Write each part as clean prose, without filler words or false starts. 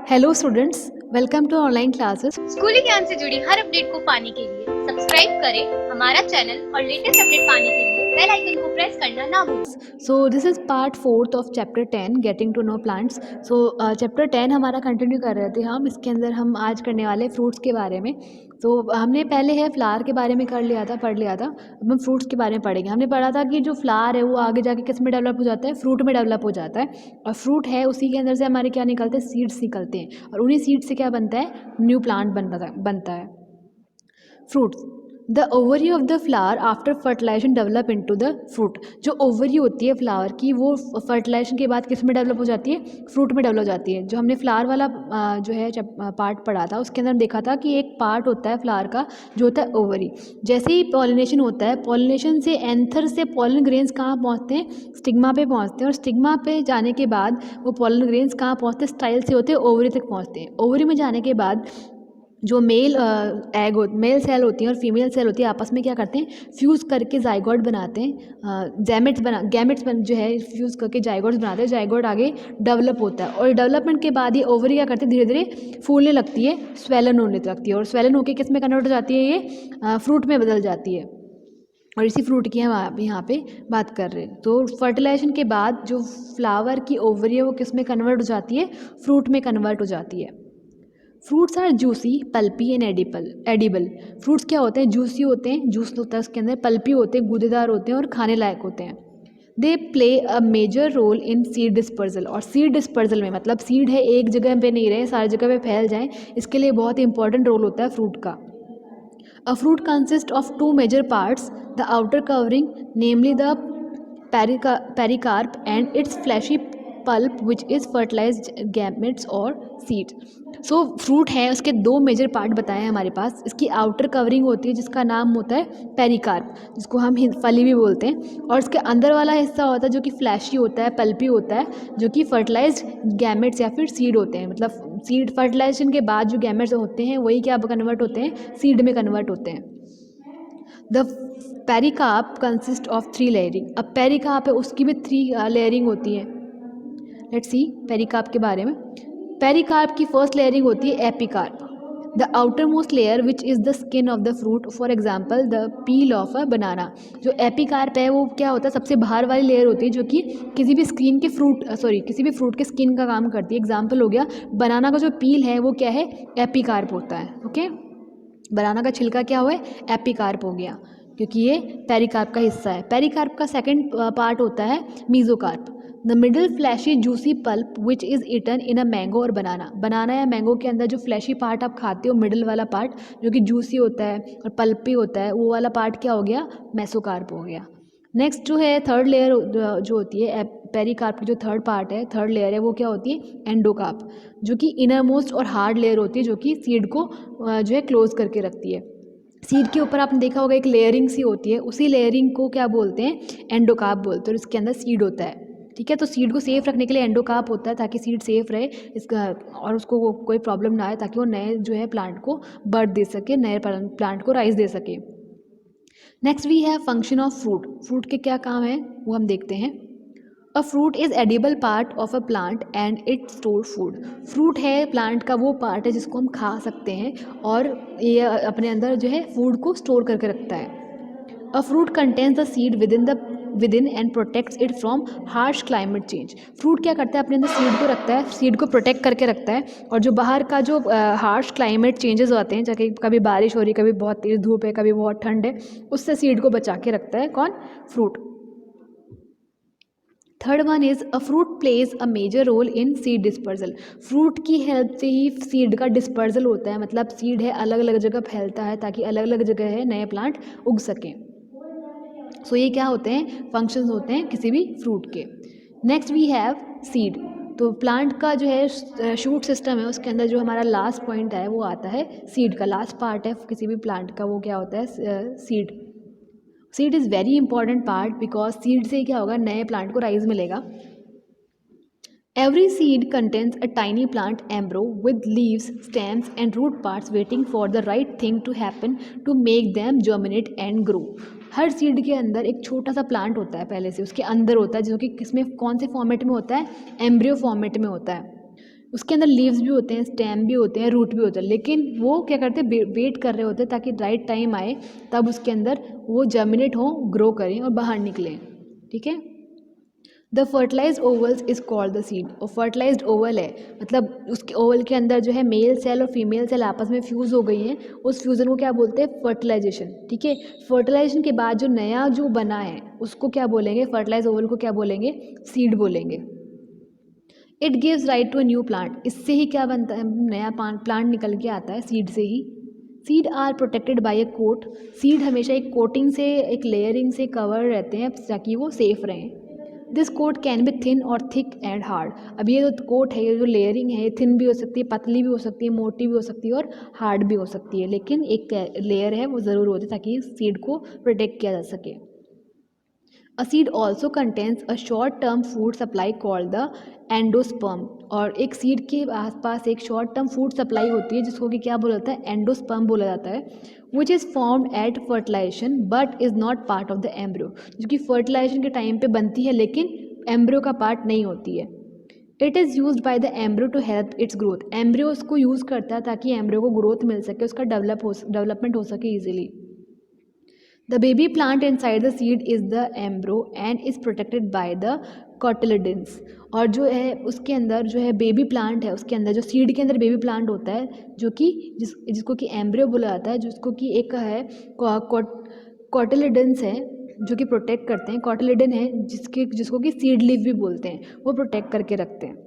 Hello students, welcome to online classes. स्कूली ज्ञान से जुड़ी हर अपडेट को पाने के लिए सब्सक्राइब करें हमारा चैनल और लेटेस्ट अपडेट पाने के लिए बेल आइकन को प्रेस करना ना भूलें। So this is part 4 of chapter 10 getting to know plants. So chapter 10 हमारा कंटिन्यू कर रहे थे हम। इसके अंदर हम आज करने वाले फ्रूट्स के बारे में। तो हमने पहले है फ्लावर के बारे में पढ़ लिया था। अब हम फ्रूट्स के बारे में पढ़ेंगे। हमने पढ़ा था कि जो फ्लावर है वो आगे जाके किस में डेवलप हो जाता है, फ्रूट में डेवलप हो जाता है। और फ्रूट है उसी के अंदर से हमारे क्या निकलते हैं, सीड्स निकलते हैं। और उन्हीं सीड्स से क्या बनता है, न्यू प्लांट बनता है। Fruits, the ovary of the flower after fertilization develop into the fruit. जो ओवरी होती है फ्लावर की वो फर्टिलाइजेशन के बाद किस में डेवलप हो जाती है, फ्रूट में डेवलप हो जाती है। जो हमने फ्लावर वाला जो है पार्ट पढ़ा था उसके अंदर देखा था कि एक पार्ट होता है फ्लावर का जो होता है ओवरी। जैसे ही पॉलिनेशन होता है, पॉलिनेशन से एंथर से पॉलन ग्रेन्स कहाँ पहुँचते हैं, स्टिग्मा पे पहुँचते हैं। और स्टिग्मा पे जाने के बाद वो पॉलन ग्रेन्स कहाँ पहुँचते हैं, स्टाइल से होते हैं ओवरी तक पहुँचते हैं। ओवरी में जाने के बाद जो मेल सेल होती हैं और फीमेल सेल होती है आपस में क्या करते हैं, फ्यूज़ करके जाइगोट बनाते हैं। गैमेट्स जो है फ्यूज़ करके जाइगोट्स बनाते हैं। जाइगोट आगे डेवलप होता है और डेवलपमेंट के बाद ये ओवरी क्या करते हैं, धीरे धीरे फूलने लगती है, स्वेलन होने लगती है। और स्वेलन होकर किस में कन्वर्ट हो जाती है, ये फ्रूट में बदल जाती है। और इसी फ्रूट की हम यहाँ पे बात कर रहे हैं। तो फर्टिलाइजेशन के बाद जो फ्लावर की ओवरी है वो किस में कन्वर्ट हो जाती है, फ्रूट में कन्वर्ट हो जाती है। Fruits are juicy, pulpy and edible. Fruits क्या होते हैं, जूसी होते हैं, जूस होता है उसके अंदर, पल्पी होते हैं, गूदेदार होते हैं और खाने लायक होते हैं। They play a major role in seed dispersal. और सीड डिस्पर्जल में मतलब सीड है एक जगह पे नहीं रहे, सारी जगह पे फैल जाएं, इसके लिए बहुत ही इंपॉर्टेंट रोल होता है फ्रूट का। A fruit consist of two major parts, the outer covering namely the pericarp and its fleshy pulp which is fertilized gametes और seeds। सो फ्रूट है उसके दो मेजर पार्ट बताए हैं हमारे पास। इसकी आउटर कवरिंग होती है जिसका नाम होता है पेरिकार्प, जिसको हम फली भी बोलते हैं। और इसके अंदर वाला हिस्सा होता है जो कि फ्लैशी होता है, पल्पी होता है, जो कि फर्टिलाइज्ड गैमेट्स या फिर सीड होते हैं। मतलब सीड फर्टिलाइजेशन के बाद जो गैमेट्स होते हैं वही क्या कन्वर्ट होते हैं, सीड में कन्वर्ट होते हैं। The pericarp consist of 3 layering. अब पेरिकार्प है उसकी भी 3 लेयरिंग होती है। लेट्स सी पेरिकार्प के बारे में। पेरिकार्प की फर्स्ट लेयरिंग होती है epicarp, the outermost layer which is the skin of the fruit, for example the peel of a banana. जो एपिकार्प है वो क्या होता है, सबसे बाहर वाली लेयर होती है जो कि किसी भी किसी भी फ्रूट के स्किन का काम करती है। एग्जाम्पल हो गया बनाना का जो पील है वो क्या है, एपिकार्प होता है। ओके, बनाना का छिलका क्या हुआ है, एपिकार्प हो गया, क्योंकि ये पेरिकार्प का हिस्सा है। पेरिकार्प का सेकंड पार्ट होता है mesocarp, the middle fleshy juicy pulp which is eaten in a mango और बनाना या मैंगो के अंदर जो फ्लैशी पार्ट आप खाते हो, मिडिल वाला पार्ट जो कि जूसी होता है और पल्पी होता है, वो वाला पार्ट क्या हो गया, मेसोकार्प हो गया। नेक्स्ट जो है थर्ड लेयर जो होती है पेरिकार्प की, जो थर्ड पार्ट है, थर्ड लेयर है, वो क्या होती है, एंडोकार्प, जो कि इनर मोस्ट और हार्ड लेयर होती है, जो कि सीड को जो है क्लोज करके रखती है। सीड के ऊपर आपने देखा होगा एक लेयरिंग सी होती है, उसी लेयरिंग को क्या बोलते हैं, एंडोकार्प बोलते हैं। और इसके अंदर सीड होता है, ठीक है। तो सीड को सेफ रखने के लिए एंडोकार्प होता है ताकि सीड सेफ रहे इसका, और उसको कोई प्रॉब्लम ना आए, ताकि वो नए जो है प्लांट को बर्थ दे सके, नए प्लांट को राइज दे सके। नेक्स्ट वी है फंक्शन ऑफ फ्रूट। फ्रूट के क्या काम है वो हम देखते हैं। A fruit is edible part of a plant and it store food. Fruit है प्लांट का वो पार्ट है जिसको हम खा सकते हैं और ये अपने अंदर जो है फूड को स्टोर करके रखता है। A fruit contains the seed within and protects it from harsh climate change. Fruit क्या करता है, अपने अंदर सीड को रखता है, सीड को प्रोटेक्ट करके रखता है, और जो बाहर का जो हार्श क्लाइमेट चेंजेस आते हैं, जैसे कभी बारिश हो रही, कभी बहुत तेज़ धूप है, कभी बहुत ठंड है, उससे सीड को बचा के रखता है कौन, fruit. Third one is a fruit plays a major role in seed dispersal. Fruit की हेल्प से ही सीड का डिस्पर्जल होता है, मतलब सीड है अलग अलग जगह फैलता है ताकि अलग अलग जगह है नए प्लांट उग सकें। सो ये क्या होते हैं, फंक्शंस होते हैं किसी भी फ्रूट के। Next we have seed. तो प्लांट का जो है शूट सिस्टम है, उसके अंदर जो हमारा लास्ट पॉइंट है वो आता है सीड का, लास्ट पार्ट है किसी भी प्लांट का, वो क्या होता है, seed. Seed is very important part because seed से क्या होगा, नए प्लांट को राइज मिलेगा। Every seed contains a tiny plant embryo with leaves, stems and root parts waiting for the right thing to happen to make them germinate and grow। Her seed के अंदर एक छोटा सा प्लांट होता है, पहले से उसके अंदर होता है, जो कि किसमें कौन से फॉर्मेट में होता है, एम्ब्रियो फॉर्मेट में होता है। उसके अंदर लीव्स भी होते हैं, स्टेम भी होते हैं, रूट भी होते हैं, लेकिन वो क्या करते हैं, वेट कर रहे होते हैं ताकि राइट टाइम आए तब उसके अंदर वो जर्मिनेट हो, ग्रो करें और बाहर निकलें। ठीक है। The fertilize ovules is called the seed. और फर्टिलाइज्ड ओवल है मतलब उसके ओवल के अंदर जो है मेल सेल और फीमेल सेल आपस में फ्यूज़ हो गई हैं, उस फ्यूज़न को क्या बोलते हैं, फर्टिलाइजेशन। ठीक है। फर्टिलाइजेशन के बाद जो नया जो बना है उसको क्या बोलेंगे, फर्टिलाइज ओवल को क्या बोलेंगे, सीड बोलेंगे। It gives rise to a new plant. इससे ही क्या बनता है, नया प्लांट निकल के आता है सीड से ही। Seed are protected by a coat. Seed हमेशा एक कोटिंग से, एक लेयरिंग से कवर रहते हैं ताकि वो सेफ रहें। This coat can be thin और थिक एंड हार्ड। अब ये जो कोट है, ये जो लेयरिंग है, ये थिन भी हो सकती है, पतली भी हो सकती है, मोटी भी हो सकती है और हार्ड भी हो सकती है, लेकिन एक लेयर है वो ज़रूर होती है ताकि सीड को प्रोटेक्ट किया जा सके। A seed also contains a short-term food supply called the endosperm. और एक सीड के आसपास एक शॉर्ट टर्म फूड सप्लाई होती है जिसको कि क्या बोला जाता है, एंडोस्पर्म बोला जाता है, which is formed at fertilization but is not part of the embryo. जो कि फर्टिलाइजेशन के टाइम पे बनती है लेकिन एम्ब्रियो का पार्ट नहीं होती है। It is use by the embryo to help its growth. Embryo उसको यूज़ करता है ताकि एम्ब्रियो को ग्रोथ मिल सके, उसका डेवलपमेंट हो सके easily. The baby plant inside the seed is the embryo and is protected by the cotyledons। और जो है उसके अंदर जो है बेबी प्लांट है, उसके अंदर जो सीड के अंदर बेबी प्लांट होता है जो कि जिसको कि एम्ब्रियो बोला जाता है, जिसको कि एक है कॉटिलिडन्स है जो कि प्रोटेक्ट करते हैं। कॉटिलिडन है जिसको कि सीड लीफ भी बोलते हैं, वो प्रोटेक्ट करके रखते हैं।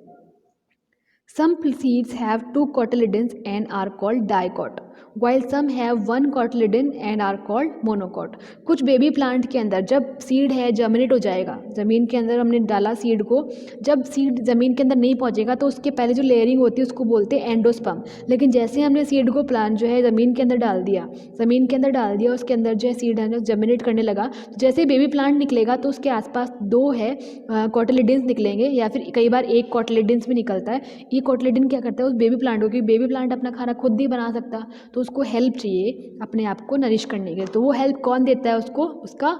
Some seeds have two cotyledons and are called dicot, while some have one cotyledon and are called monocot। कुछ बेबी प्लांट के अंदर जब सीड है जर्मिनेट हो जाएगा, ज़मीन के अंदर हमने डाला सीड को, जब सीड ज़मीन के अंदर नहीं पहुंचेगा तो उसके पहले जो लेयरिंग होती है उसको बोलते हैं एंडोस्पर्म। लेकिन जैसे हमने सीड को प्लांट जो है ज़मीन के अंदर डाल दिया, उसके अंदर जो है सीड है जर्मिनेट करने लगा, जैसे बेबी प्लांट निकलेगा तो उसके आसपास दो है कॉटिलिडन्स निकलेंगे, या फिर कई बार एक कॉटिलिडन्स भी निकलता है। ये कॉटिलिडन क्या करता है, उस बेबी प्लांट को, क्योंकि बेबी प्लांट अपना खाना खुद नहीं बना सकता तो उसको हेल्प चाहिए अपने आप को नरिश करने के लिए, तो वो हेल्प कौन देता है उसको, उसका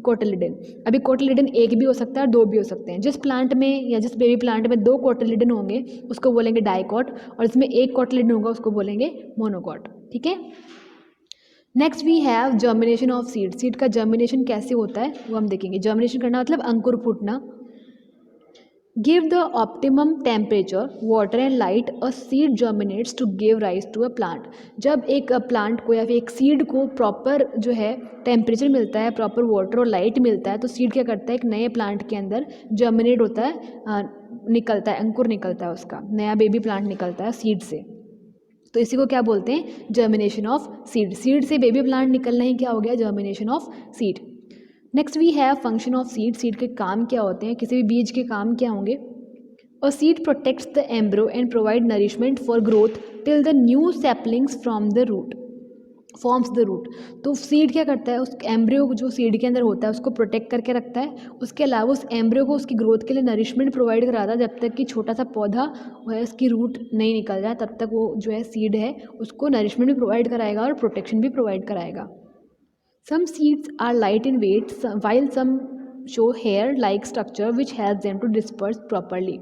कोटिलिडन। अभी कोटिलिडन एक भी हो सकता है और दो भी हो सकते हैं। जिस प्लांट में या जिस बेबी प्लांट में दो कोटिलिडन होंगे उसको बोलेंगे डाइकॉट, और जिसमें एक कोटिलिडन होगा उसको बोलेंगे मोनोकॉट। ठीक है। Next we have germination of seed. Seed का जर्मिनेशन कैसे होता है वो हम देखेंगे। जर्मिनेशन करना मतलब अंकुर फूटना। Give the optimum temperature, water and light, a seed germinates to give rise to a plant। जब एक प्लांट को या फिर एक सीड को प्रॉपर जो है टेम्परेचर मिलता है, प्रॉपर वाटर और लाइट मिलता है, तो सीड क्या करता है, एक नए प्लांट के अंदर जर्मिनेट होता है, निकलता है, अंकुर निकलता है, उसका नया बेबी प्लांट निकलता है सीड से। तो इसी को क्या बोलते हैं, जर्मिनेशन ऑफ सीड। सीड से बेबी प्लांट निकलना ही क्या हो गया, germination of seed. Next we have function of seed. Seed के काम क्या होते हैं, किसी भी बीज के काम क्या होंगे। A seed protects the embryo and provide nourishment for growth till the new saplings from the root forms the root. तो सीड क्या करता है, उस एम्ब्रियो जो सीड के अंदर होता है उसको प्रोटेक्ट करके रखता है, उसके अलावा उस एम्ब्रियो को उसकी ग्रोथ के लिए नरिशमेंट प्रोवाइड कराता है। जब तक कि छोटा सा पौधा वो है उसकी रूट नहीं निकल जाए तब तक वो जो है सीड है उसको नरिशमेंट भी प्रोवाइड कराएगा और प्रोटेक्शन भी प्रोवाइड कराएगा। Some seeds are light in weight, while some show hair-like structure which helps them to disperse properly।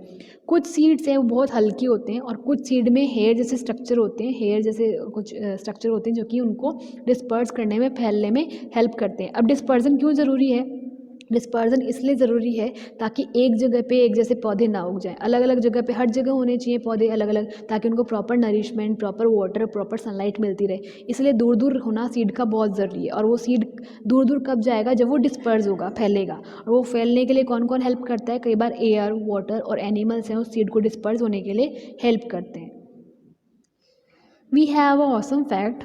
कुछ सीड्स हैं वो बहुत हल्की होते हैं और कुछ सीड में हेयर जैसे स्ट्रक्चर होते हैं, हेयर जैसे कुछ स्ट्रक्चर होते हैं जो कि उनको डिस्पर्स करने में, फैलने में हेल्प करते हैं। अब डिस्पर्जन क्यों ज़रूरी है, डिस्पर्जन इसलिए ज़रूरी है ताकि एक जगह पे एक जैसे पौधे ना उग जाएं, अलग अलग जगह पे, हर जगह होने चाहिए पौधे अलग अलग, ताकि उनको proper nourishment, proper water, proper sunlight मिलती रहे। इसलिए दूर दूर होना सीड का बहुत ज़रूरी है। और वो सीड दूर दूर कब जाएगा, जब वो डिस्पर्स होगा, फैलेगा। और वो फैलने के लिए कौन कौन हेल्प करता है, कई बार एयर, वाटर और एनिमल्स हैं उस सीड को डिस्पर्स होने के लिए हेल्प करते हैं। We have a awesome fact.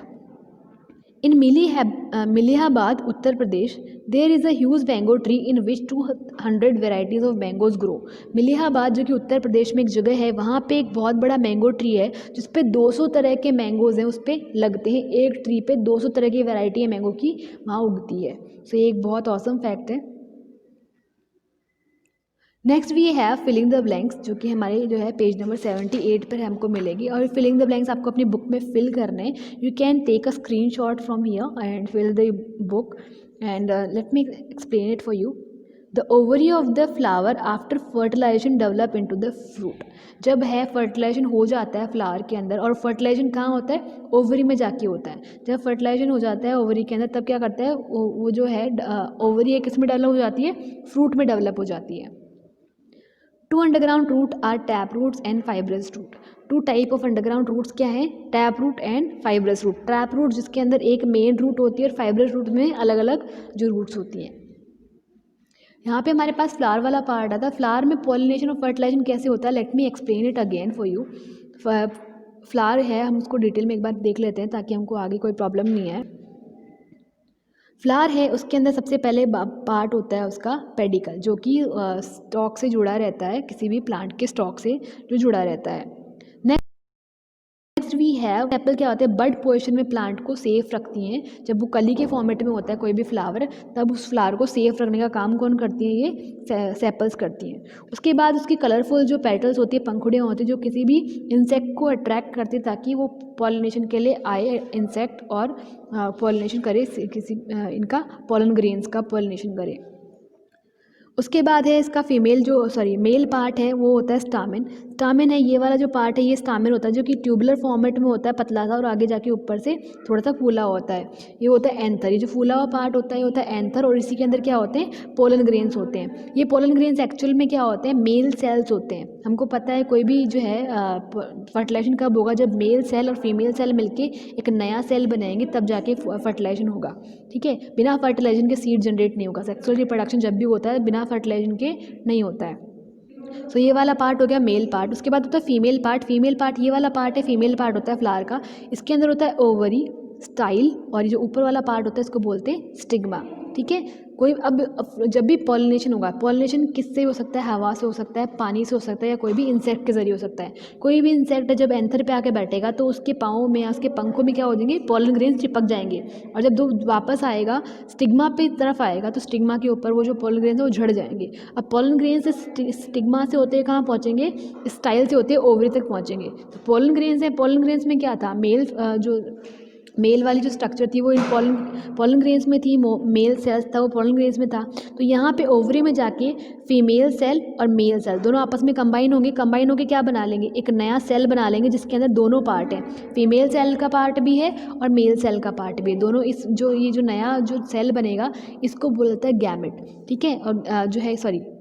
In Milihabad, Uttar Pradesh, there is a huge mango tree in which 200 varieties of mangoes grow। मिलिहाबाद जो कि उत्तर प्रदेश में एक जगह है, वहाँ पे एक बहुत बड़ा मैंगो ट्री है जिस पे 200 तरह के मैंगोज़ हैं, उस पर लगते हैं। एक ट्री पे 200 तरह की वैरायटी है मैंगो की, वहाँ उगती है। सो ये एक बहुत ऑसम फैक्ट है। Next we have filling the blanks, जो कि हमारे जो है पेज नंबर 78 पर हमको मिलेगी। और फिलिंग द ब्लैंक्स आपको अपनी बुक में फिल करने हैं। You can take a screenshot from here and fill the book and let me explain it for you. The ovary of the flower after fertilization develop into the fruit. जब है fertilisation हो जाता है flower के अंदर, और fertilisation कहाँ होता है, ओवरी में जाके होता है। जब फर्टिलाइजेशन हो जाता है ओवरी के अंदर, तब क्या करता है वो जो है ओवरी है किस में डेवलप हो जाती है, फ्रूट में डेवलप हो जाती है। Two underground root are tap roots and fibrous root. Two type of underground roots क्या है, tap root and fibrous root. Tap root जिसके अंदर एक मेन रूट होती है, और फाइब्रस रूट में अलग अलग जो रूट्स होती हैं। यहाँ पे हमारे पास फ्लावर वाला पार्ट आता है। फ्लावर में पॉलिनेशन और फर्टिलाइजेशन कैसे होता है, late me explain it again for you. Flower है, हम उसको डिटेल में एक बार देख लेते हैं ताकि हमको आगे कोई प्रॉब्लम नहीं है। फ्लावर है, उसके अंदर सबसे पहले पार्ट होता है उसका पेडिकल, जो कि स्टॉक से जुड़ा रहता है, किसी भी प्लांट के स्टॉक से जो जुड़ा रहता है। Next we have sepal. क्या होता है, बड पोजीशन में प्लांट को सेफ रखती हैं। जब वो कली के फॉर्मेट में होता है कोई भी फ्लावर, तब उस फ्लावर को सेफ रखने का काम कौन करती हैं, ये सेपल्स करती हैं। उसके बाद उसकी कलरफुल जो पेटल्स होती है, पंखुड़ियाँ होती हैं, जो किसी भी इंसेक्ट को अट्रैक्ट करती है ताकि वो पॉलिनेशन के लिए आए इंसेक्ट, और पॉलिनेशन करे, किसी इनका पॉलन ग्रेन्स का पॉलिनेशन करे। उसके बाद है इसका मेल पार्ट है, वो होता है स्टामेन। स्टामेन है, ये वाला जो पार्ट है, ये स्टामेन होता है, जो कि ट्यूबुलर फॉर्मेट में होता है, पतला सा, और आगे जाके ऊपर से थोड़ा सा फूला होता है। ये होता है एंथर। ये जो फूला हुआ पार्ट होता है ये होता है एंथर, और इसी के अंदर क्या होते हैं, पोलन ग्रेन्स होते हैं। ये पोलन ग्रेन्स एक्चुअल में क्या होते हैं, मेल सेल्स होते हैं। हमको पता है कोई भी जो है फर्टिलाइजेशन कब होगा, जब मेल सेल और फीमेल सेल मिलके एक नया सेल बनाएंगे, तब जाके फर्टिलाइजेशन होगा। ठीक है, बिना फर्टिलाइजेशन के सीड जनरेट नहीं होगा। सेक्सुअल रिप्रोडक्शन जब भी होता है बिना फर्टिलाइजेशन के नहीं होता है। सो ये वाला पार्ट हो गया मेल पार्ट। उसके बाद होता है फीमेल पार्ट। फीमेल पार्ट ये वाला पार्ट है, फीमेल पार्ट होता है फ्लावर का। इसके अंदर होता है ओवरी, स्टाइल, और ये जो ऊपर वाला पार्ट होता है इसको बोलते हैं स्टिग्मा। ठीक है, कोई अब जब भी पॉलिनेशन होगा, पॉलिनेशन किससे हो सकता है, हवा से हो सकता है, पानी से हो सकता है, या कोई भी इंसेक्ट के जरिए हो सकता है। कोई भी इंसेक्ट जब एंथर पे आके बैठेगा तो उसके पाँव में या उसके पंखों में क्या हो जाएंगे, पॉलन ग्रेन्स चिपक जाएंगे, और जब दो वापस आएगा स्टिग्मा पे तरफ आएगा तो स्टिग्मा के ऊपर वो जो पॉलन ग्रेन्स है वो झड़ जाएंगे। अब पॉलन ग्रेन्स स्टिग्मा से होते कहाँ पहुँचेंगे, स्टाइल से होते ओवरी तक पहुँचेंगे। तो पॉलन ग्रेन्स है, पॉलन ग्रेन्स में क्या था, मेल वाली जो स्ट्रक्चर थी वो इन पॉलन ग्रेन्स में थी, मेल सेल्स था वो पॉलन ग्रेन्स में था। तो यहाँ पे ओवरी में जाके फीमेल सेल और मेल सेल दोनों आपस में कंबाइन होंगे। कंबाइन होकर क्या बना लेंगे, एक नया सेल बना लेंगे जिसके अंदर दोनों पार्ट हैं, फीमेल सेल का पार्ट भी है और मेल सेल का पार्ट भी है। दोनों ये जो नया जो सेल बनेगा इसको बोलता है गैमेट। ठीक है, और जो है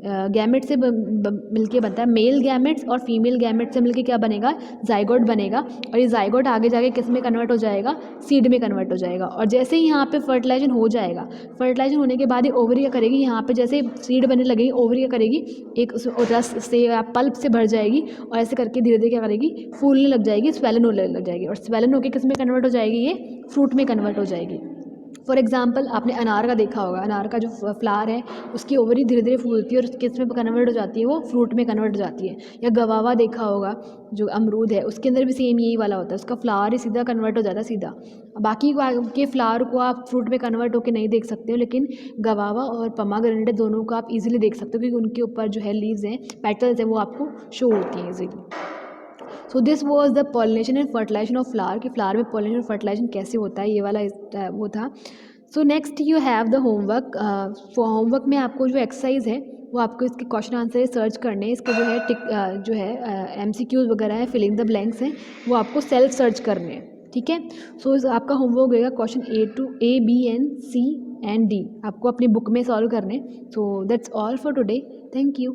गैमेट से मिलके बनता है, मेल गैमेट्स और फीमेल गैमेट से मिलके क्या बनेगा, जाइगोट बनेगा। और ये जाइगोट आगे जाके किस में कन्वर्ट हो जाएगा, सीड में कन्वर्ट हो जाएगा। और जैसे ही यहाँ पे फर्टिलाइजेशन हो जाएगा, फर्टिलाइजेशन होने के बाद ही ओवरी क्या करेगी, यहाँ पे जैसे सीड बनने लगेगी, ओवरी क्या करेगी, एक रस से या पल्प से भर जाएगी, और ऐसे करके धीरे धीरे क्या करेगी, फूलने लग जाएगी, स्वेलन होने लग जाएगी, और स्वेलन होकर किस में कन्वर्ट हो जाएगी, ये फ्रूट में कन्वर्ट हो जाएगी। फॉर एग्जाम्पल आपने अनार का देखा होगा, अनार का जो फ्लावर है उसकी ओवरी धीरे धीरे फूलती है और किस में कन्वर्ट हो जाती है, वो फ्रूट में कन्वर्ट हो जाती है। या गवावा देखा होगा, जो अमरूद है उसके अंदर भी सेम यही वाला होता है, उसका फ्लावर ही सीधा कन्वर्ट हो जाता है सीधा। बाकी के फ्लावर को आप फ्रूट में कन्वर्ट होकर नहीं देख सकते हो, लेकिन गवावा और पोमेग्रेनेट दोनों को आप इजीली देख सकते हो, क्योंकि उनके ऊपर जो है लीव्स हैं, पेटल्स हैं, वो आपको शो होती हैं easily. So this was the pollination and fertilization of flower, कि फ्लावर में पॉलिनेशन और फर्टिलाइजेशन कैसे होता है, ये वाला वो था। So next you have the homework. Homework में आपको जो एक्सरसाइज है वो आपको इसके क्वेश्चन आंसर सर्च करने हैं। इसके जो है MCQs वगैरह है, फिलिंग द ब्लैंक्स हैं, वो आपको सेल्फ सर्च करने हैं। ठीक है, सो आपका होमवर्क रहेगा question A, B and C and D आपको अपनी बुक में सॉल्व करने। So that's all for today, thank you.